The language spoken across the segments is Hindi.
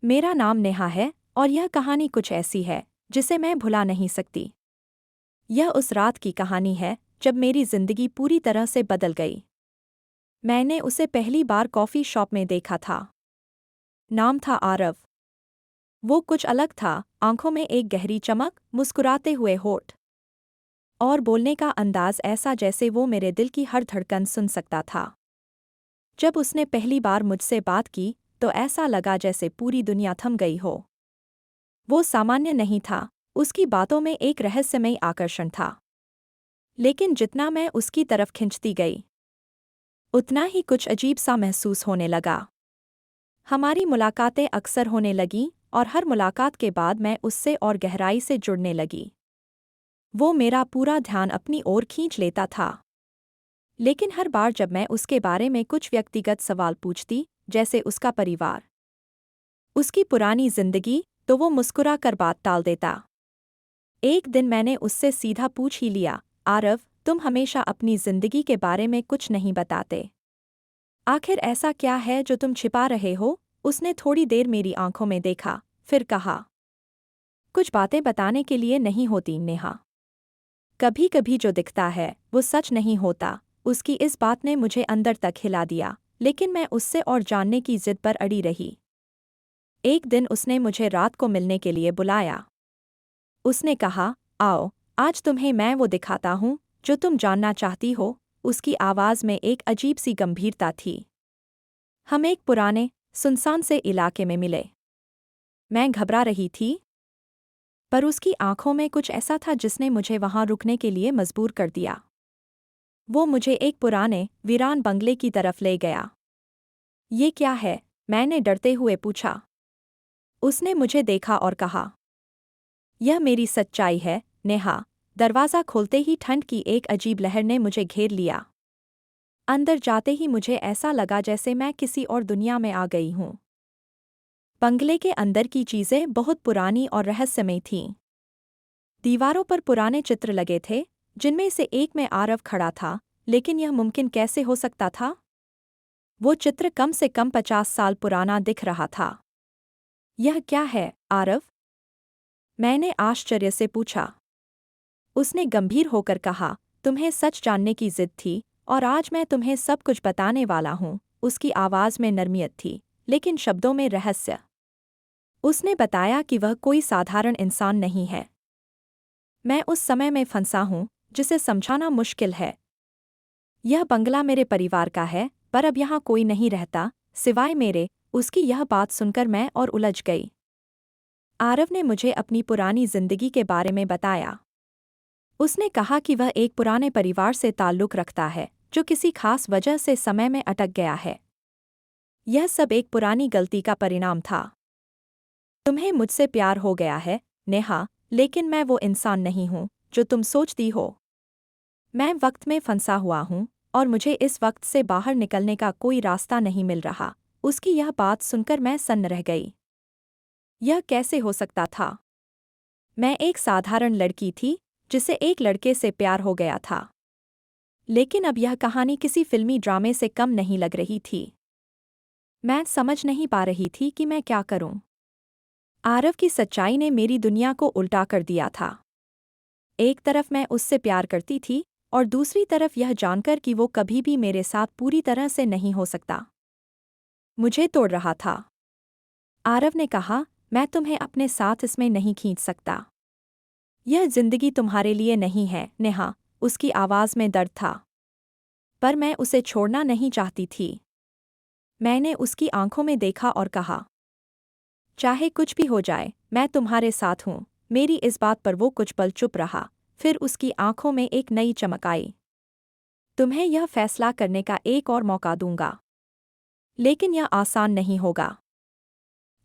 मेरा नाम नेहा है और यह कहानी कुछ ऐसी है जिसे मैं भुला नहीं सकती। यह उस रात की कहानी है जब मेरी जिंदगी पूरी तरह से बदल गई। मैंने उसे पहली बार कॉफ़ी शॉप में देखा था। नाम था आरव। वो कुछ अलग था, आंखों में एक गहरी चमक, मुस्कुराते हुए होठ और बोलने का अंदाज ऐसा जैसे वो मेरे दिल की हर धड़कन सुन सकता था। जब उसने पहली बार मुझसे बात की तो ऐसा लगा जैसे पूरी दुनिया थम गई हो। वो सामान्य नहीं था, उसकी बातों में एक रहस्यमयी आकर्षण था। लेकिन जितना मैं उसकी तरफ खिंचती गई, उतना ही कुछ अजीब सा महसूस होने लगा। हमारी मुलाकातें अक्सर होने लगीं और हर मुलाकात के बाद मैं उससे और गहराई से जुड़ने लगी। वो मेरा पूरा ध्यान अपनी ओर खींच लेता था। लेकिन हर बार जब मैं उसके बारे में कुछ व्यक्तिगत सवाल पूछती, जैसे उसका परिवार, उसकी पुरानी जिंदगी, तो वो मुस्कुरा कर बात टाल देता। एक दिन मैंने उससे सीधा पूछ ही लिया, आरव, तुम हमेशा अपनी जिंदगी के बारे में कुछ नहीं बताते। आखिर ऐसा क्या है जो तुम छिपा रहे हो? उसने थोड़ी देर मेरी आंखों में देखा, फिर कहा, कुछ बातें बताने के लिए नहीं होती नेहा। कभी कभी जो दिखता है वो सच नहीं होता। उसकी इस बात ने मुझे अंदर तक हिला दिया, लेकिन मैं उससे और जानने की जिद पर अड़ी रही। एक दिन उसने मुझे रात को मिलने के लिए बुलाया। उसने कहा, आओ, आज तुम्हें मैं वो दिखाता हूँ जो तुम जानना चाहती हो। उसकी आवाज़ में एक अजीब सी गंभीरता थी। हम एक पुराने, सुनसान से इलाके में मिले। मैं घबरा रही थी, पर उसकी आंखों में कुछ ऐसा था जिसने मुझे वहां रुकने के लिए मजबूर कर दिया। वो मुझे एक पुराने, वीरान बंगले की तरफ ले गया। ये क्या है? मैंने डरते हुए पूछा। उसने मुझे देखा और कहा, यह मेरी सच्चाई है नेहा। दरवाज़ा खोलते ही ठंड की एक अजीब लहर ने मुझे घेर लिया। अंदर जाते ही मुझे ऐसा लगा जैसे मैं किसी और दुनिया में आ गई हूँ। बंगले के अंदर की चीज़ें बहुत पुरानी और रहस्यमयी थीं। दीवारों पर पुराने चित्र लगे थे, जिनमें से एक में आरव खड़ा था। लेकिन यह मुमकिन कैसे हो सकता था? वो चित्र कम से कम 50 साल पुराना दिख रहा था। यह क्या है, आरव? मैंने आश्चर्य से पूछा। उसने गंभीर होकर कहा, तुम्हें सच जानने की जिद थी और आज मैं तुम्हें सब कुछ बताने वाला हूँ। उसकी आवाज़ में नरमियत थी, लेकिन शब्दों में रहस्य। उसने बताया कि वह कोई साधारण इंसान नहीं है। मैं उस समय में फंसा हूँ जिसे समझाना मुश्किल है। यह बंगला मेरे परिवार का है, पर अब यहाँ कोई नहीं रहता सिवाय मेरे। उसकी यह बात सुनकर मैं और उलझ गई। आरव ने मुझे अपनी पुरानी जिंदगी के बारे में बताया। उसने कहा कि वह एक पुराने परिवार से ताल्लुक़ रखता है जो किसी खास वजह से समय में अटक गया है। यह सब एक पुरानी गलती का परिणाम था। तुम्हें मुझसे प्यार हो गया है नेहा, लेकिन मैं वो इंसान नहीं हूँ जो तुम सोचती हो। मैं वक्त में फंसा हुआ हूँ और मुझे इस वक्त से बाहर निकलने का कोई रास्ता नहीं मिल रहा। उसकी यह बात सुनकर मैं सन्न रह गई। यह कैसे हो सकता था? मैं एक साधारण लड़की थी जिसे एक लड़के से प्यार हो गया था। लेकिन अब यह कहानी किसी फिल्मी ड्रामे से कम नहीं लग रही थी। मैं समझ नहीं पा रही थी कि मैं क्या करूं। आरव की सच्चाई ने मेरी दुनिया को उल्टा कर दिया था। एक तरफ मैं उससे प्यार करती थी और दूसरी तरफ यह जानकर कि वो कभी भी मेरे साथ पूरी तरह से नहीं हो सकता। मुझे तोड़ रहा था। आरव ने कहा, मैं तुम्हें अपने साथ इसमें नहीं खींच सकता। यह जिंदगी तुम्हारे लिए नहीं है नेहा। उसकी आवाज़ में दर्द था। पर मैं उसे छोड़ना नहीं चाहती थी। मैंने उसकी आंखों में देखा और कहा, चाहे कुछ भी हो जाए, मैं तुम्हारे साथ हूँ। मेरी इस बात पर वो कुछ पल चुप रहा, फिर उसकी आंखों में एक नई चमक आई। तुम्हें यह फैसला करने का एक और मौका दूंगा, लेकिन यह आसान नहीं होगा।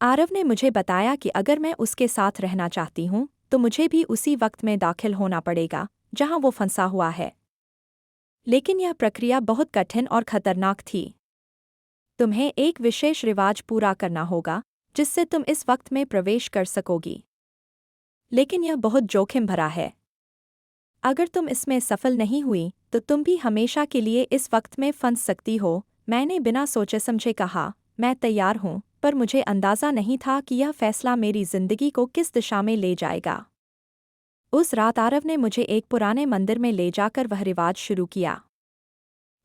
आरव ने मुझे बताया कि अगर मैं उसके साथ रहना चाहती हूँ तो मुझे भी उसी वक्त में दाखिल होना पड़ेगा जहाँ वो फंसा हुआ है। लेकिन यह प्रक्रिया बहुत कठिन और खतरनाक थी। तुम्हें एक विशेष रिवाज पूरा करना होगा जिससे तुम इस वक्त में प्रवेश कर सकोगी। लेकिन यह बहुत जोखिम भरा है। अगर तुम इसमें सफल नहीं हुई तो तुम भी हमेशा के लिए इस वक्त में फंस सकती हो। मैंने बिना सोचे समझे कहा, मैं तैयार हूँ, पर मुझे अंदाज़ा नहीं था कि यह फैसला मेरी जिंदगी को किस दिशा में ले जाएगा। उस रात आरव ने मुझे एक पुराने मंदिर में ले जाकर वह रिवाज शुरू किया।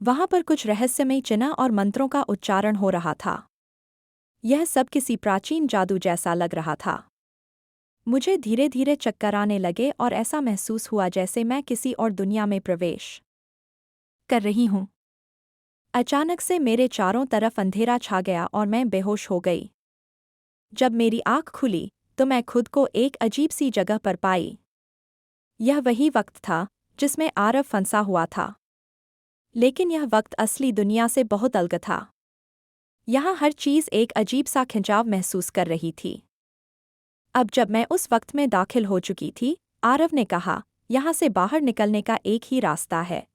वहाँ पर कुछ रहस्यमय चिन्ह और मंत्रों का उच्चारण हो रहा था। यह सब किसी प्राचीन जादू जैसा लग रहा था। मुझे धीरे धीरे चक्कर आने लगे और ऐसा महसूस हुआ जैसे मैं किसी और दुनिया में प्रवेश कर रही हूँ। अचानक से मेरे चारों तरफ अंधेरा छा गया और मैं बेहोश हो गई। जब मेरी आँख खुली तो मैं खुद को एक अजीब सी जगह पर पाई। यह वही वक्त था जिसमें आरव फंसा हुआ था, लेकिन यह वक्त असली दुनिया से बहुत अलग था। यहाँ हर चीज़ एक अजीब सा खिंचाव महसूस कर रही थी। अब जब मैं उस वक्त में दाखिल हो चुकी थी, आरव ने कहा, यहाँ से बाहर निकलने का एक ही रास्ता है।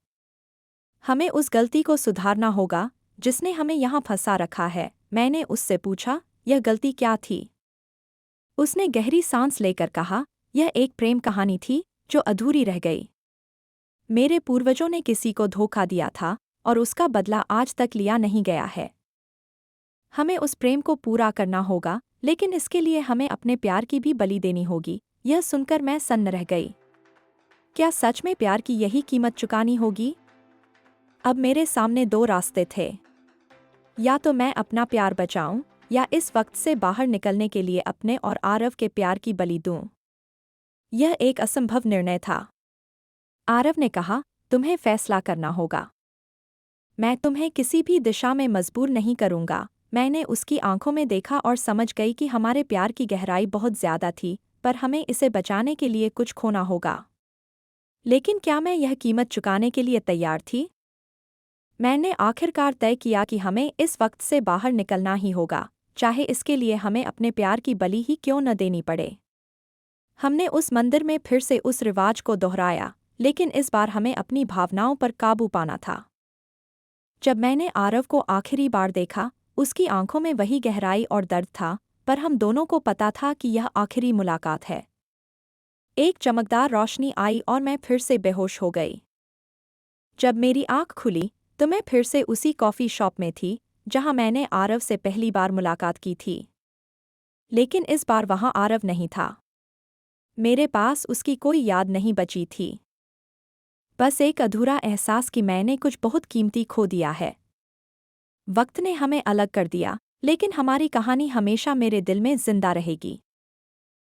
हमें उस गलती को सुधारना होगा जिसने हमें यहाँ फंसा रखा है। मैंने उससे पूछा, यह गलती क्या थी? उसने गहरी सांस लेकर कहा, यह एक प्रेम कहानी थी जो अधूरी रह गई। मेरे पूर्वजों ने किसी को धोखा दिया था और उसका बदला आज तक लिया नहीं गया है। हमें उस प्रेम को पूरा करना होगा, लेकिन इसके लिए हमें अपने प्यार की भी बलि देनी होगी। यह सुनकर मैं सन्न रह गई। क्या सच में प्यार की यही कीमत चुकानी होगी? अब मेरे सामने दो रास्ते थे। या तो मैं अपना प्यार बचाऊं या इस वक्त से बाहर निकलने के लिए अपने और आरव के प्यार की बलि दूं। यह एक असंभव निर्णय था। आरव ने कहा, तुम्हें फैसला करना होगा। मैं तुम्हें किसी भी दिशा में मजबूर नहीं करूंगा। मैंने उसकी आंखों में देखा और समझ गई कि हमारे प्यार की गहराई बहुत ज्यादा थी, पर हमें इसे बचाने के लिए कुछ खोना होगा। लेकिन क्या मैं यह कीमत चुकाने के लिए तैयार थी? मैंने आखिरकार तय किया कि हमें इस वक्त से बाहर निकलना ही होगा, चाहे इसके लिए हमें अपने प्यार की बलि ही क्यों न देनी पड़े। हमने उस मंदिर में फिर से उस रिवाज को दोहराया, लेकिन इस बार हमें अपनी भावनाओं पर काबू पाना था। जब मैंने आरव को आखिरी बार देखा, उसकी आंखों में वही गहराई और दर्द था, पर हम दोनों को पता था कि यह आखिरी मुलाकात है। एक चमकदार रोशनी आई और मैं फिर से बेहोश हो गई। जब मेरी आंख खुली तो मैं फिर से उसी कॉफ़ी शॉप में थी जहां मैंने आरव से पहली बार मुलाकात की थी। लेकिन इस बार वहां आरव नहीं था। मेरे पास उसकी कोई याद नहीं बची थी। बस एक अधूरा एहसास कि मैंने कुछ बहुत कीमती खो दिया है। वक्त ने हमें अलग कर दिया, लेकिन हमारी कहानी हमेशा मेरे दिल में जिंदा रहेगी।